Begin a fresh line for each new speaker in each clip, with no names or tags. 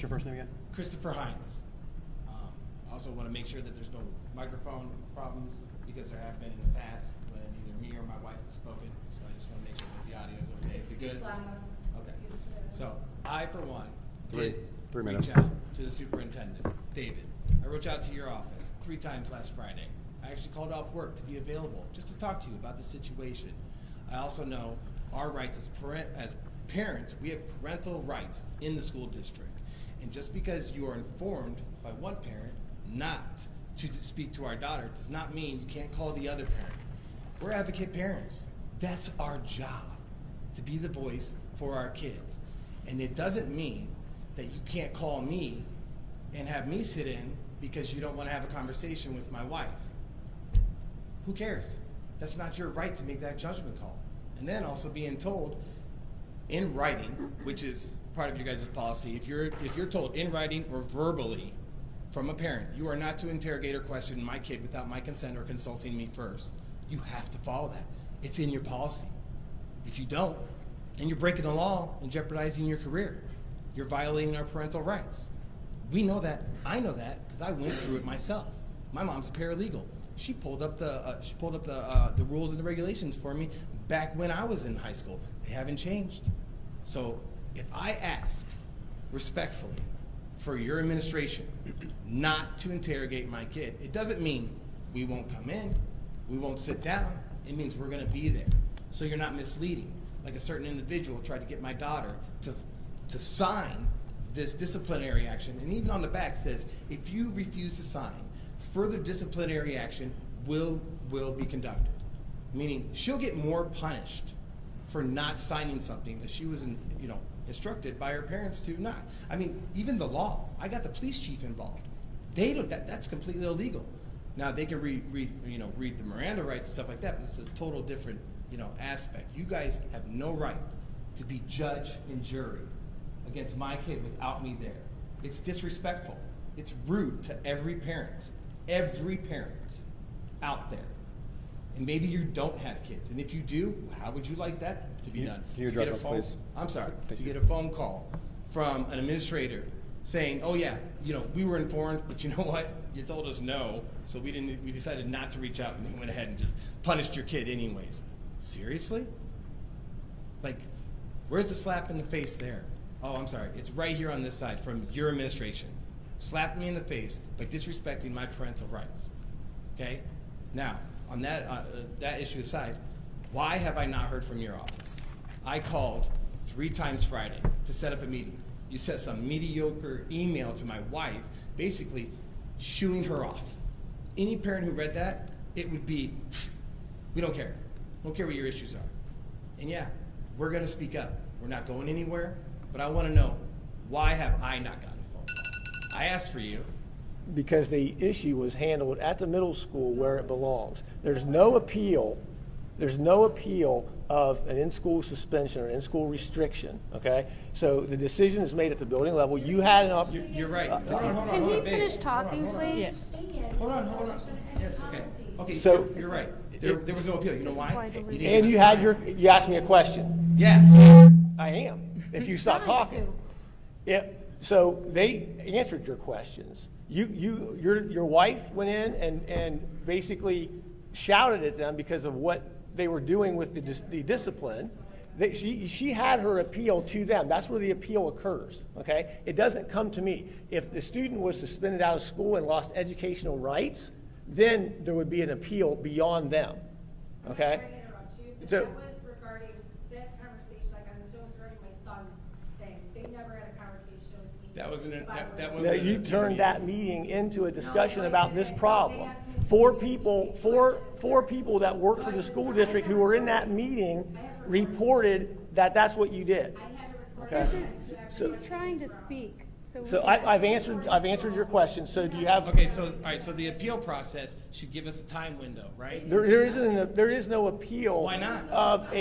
your first name again?
Christopher Hines. I also want to make sure that there's no microphone problems because there have been in the past when either me or my wife have spoken. So I just want to make sure that the audio is okay. Is it good? Okay. So I, for one, did reach out to the superintendent, David. I reached out to your office 3 times last Friday. I actually called off work to be available just to talk to you about the situation. I also know our rights as parents, we have parental rights in the school district. And just because you are informed by one parent not to speak to our daughter does not mean you can't call the other parent. We're advocate parents. That's our job, to be the voice for our kids. And it doesn't mean that you can't call me and have me sit in because you don't want to have a conversation with my wife. Who cares? That's not your right to make that judgment call. And then also being told in writing, which is part of your guys' policy, if you're told in writing or verbally from a parent, you are not to interrogate or question my kid without my consent or consulting me first, you have to follow that. It's in your policy. If you don't, then you're breaking the law and jeopardizing your career. You're violating our parental rights. We know that. I know that because I went through it myself. My mom's a paralegal. She pulled up the rules and the regulations for me back when I was in high school. They haven't changed. So if I ask respectfully for your administration not to interrogate my kid, it doesn't mean we won't come in, we won't sit down. It means we're going to be there. So you're not misleading. Like a certain individual tried to get my daughter to sign this disciplinary action, and even on the back says, if you refuse to sign, further disciplinary action will be conducted. Meaning she'll get more punished for not signing something that she was instructed by her parents to not. I mean, even the law, I got the police chief involved. They don't, that's completely illegal. Now they can read the Miranda rights, stuff like that, but it's a total different, aspect. You guys have no right to be judge and jury against my kid without me there. It's disrespectful. It's rude to every parent out there. And maybe you don't have kids. And if you do, how would you like that to be done?
Can you address that, please?
I'm sorry.
Thank you.
Get a phone call from an administrator saying, oh yeah, we were informed, but you know what? You told us no, so we decided not to reach out, and we went ahead and just punished your kid anyways. Seriously? Like, where's the slap in the face there? Oh, I'm sorry. It's right here on this side from your administration. Slapped me in the face by disrespecting my parental rights. Okay? Now, on that issue aside, why have I not heard from your office? I called 3 times Friday to set up a meeting. You sent some mediocre email to my wife, basically shooing her off. Any parent who read that, it would be, we don't care. We don't care what your issues are. And yeah, we're going to speak up. We're not going anywhere, but I want to know, why have I not gotten a phone call? I asked for you.
Because the issue was handled at the middle school where it belongs. There's no appeal of an in-school suspension or in-school restriction, okay? So the decision is made at the building level. You had an opportunity.
You're right. Hold on.
Can we
babe.
finish talking, please?
Yes.
Hold on. Yes, okay. Okay,
So-
you're right. There was no appeal. You know why? You didn't
And
give
you
us
had
time.
you asked me a question.
Yeah, so answer.
I am, if you stop
Trying
talking.
to.
Yeah, so they answered your questions. Your wife went in and basically shouted at them because of what they were doing with the discipline. She had her appeal to them. That's where the appeal occurs, okay? It doesn't come to me. If the student was suspended out of school and lost educational rights, then there would be an appeal beyond them, okay?
I'm sorry to interrupt you, but
So-
that was regarding that conversation, like I was regarding my son's thing. They never had a conversation with me.
That wasn't
about
that
it.
wasn't
No,
an
you
appeal
turned
meeting.
that meeting into a discussion
No,
about
they
this
didn't.
problem.
They asked me to
Four
do
people,
it.
four people that work for the school district who were in that meeting reported that that's what you did.
I had to record
Okay.
it.
So-
He's trying to speak.
So I've answered your question. So do you have?
Okay, so all right, so the appeal process should give us a time window, right?
There is no appeal.
Why not?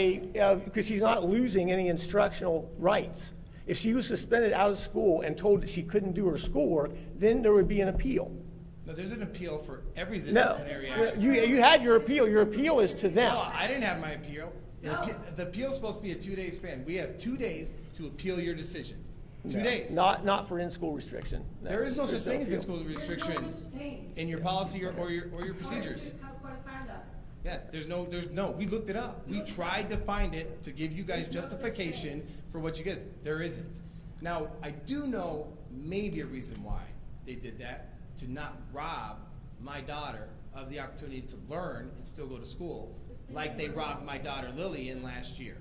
Because she's not losing any instructional rights. If she was suspended out of school and told that she couldn't do her schoolwork, then there would be an appeal.
No, there's an appeal for every
No,
disciplinary action.
you had your appeal. Your appeal is to them.
No, I didn't have my appeal. The appeal is supposed to be a 2-day span. We have 2 days to appeal your decision. 2
No,
days.
Not for in-school restriction. No.
There is no such
There's
thing as
appeal.
in-school
There's no
restriction
such thing.
in your policy or your procedures.
Code of conduct.
Yeah, there's no, we looked it up. We tried to find it to give you guys justification for what you guys, there isn't. Now, I do know maybe a reason why they did that, to not rob my daughter of the opportunity to learn and still go to school, like they robbed my daughter Lily in last year,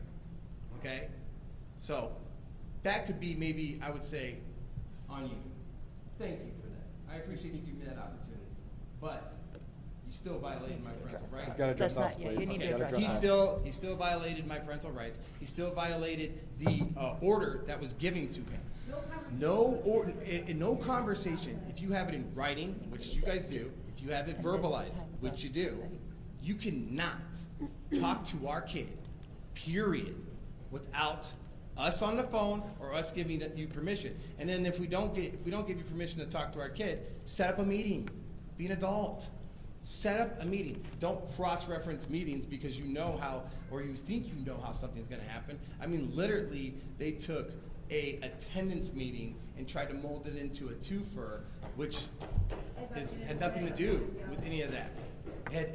okay? So, that could be maybe, I would say, on you. Thank you for that. I appreciate you giving me that opportunity. But, you still violated my parental rights.
Gotta address
That's
that,
not- yeah, you
please.
need to
Gotta
address
address
that.
He still violated my parental rights. He still violated the order that was given to him. No conversation. If you have it in writing, which you guys do, if you have it verbalized, which you do, you cannot talk to our kid, period, without us on the phone or us giving you permission. And then if we don't give you permission to talk to our kid, set up a meeting. Be an adult. Set up a meeting. Don't cross-reference meetings because you know how, or you think you know how something's gonna happen. I mean, literally, they took a attendance meeting and tried to mold it into a twofer, which had nothing to do with any of that. It had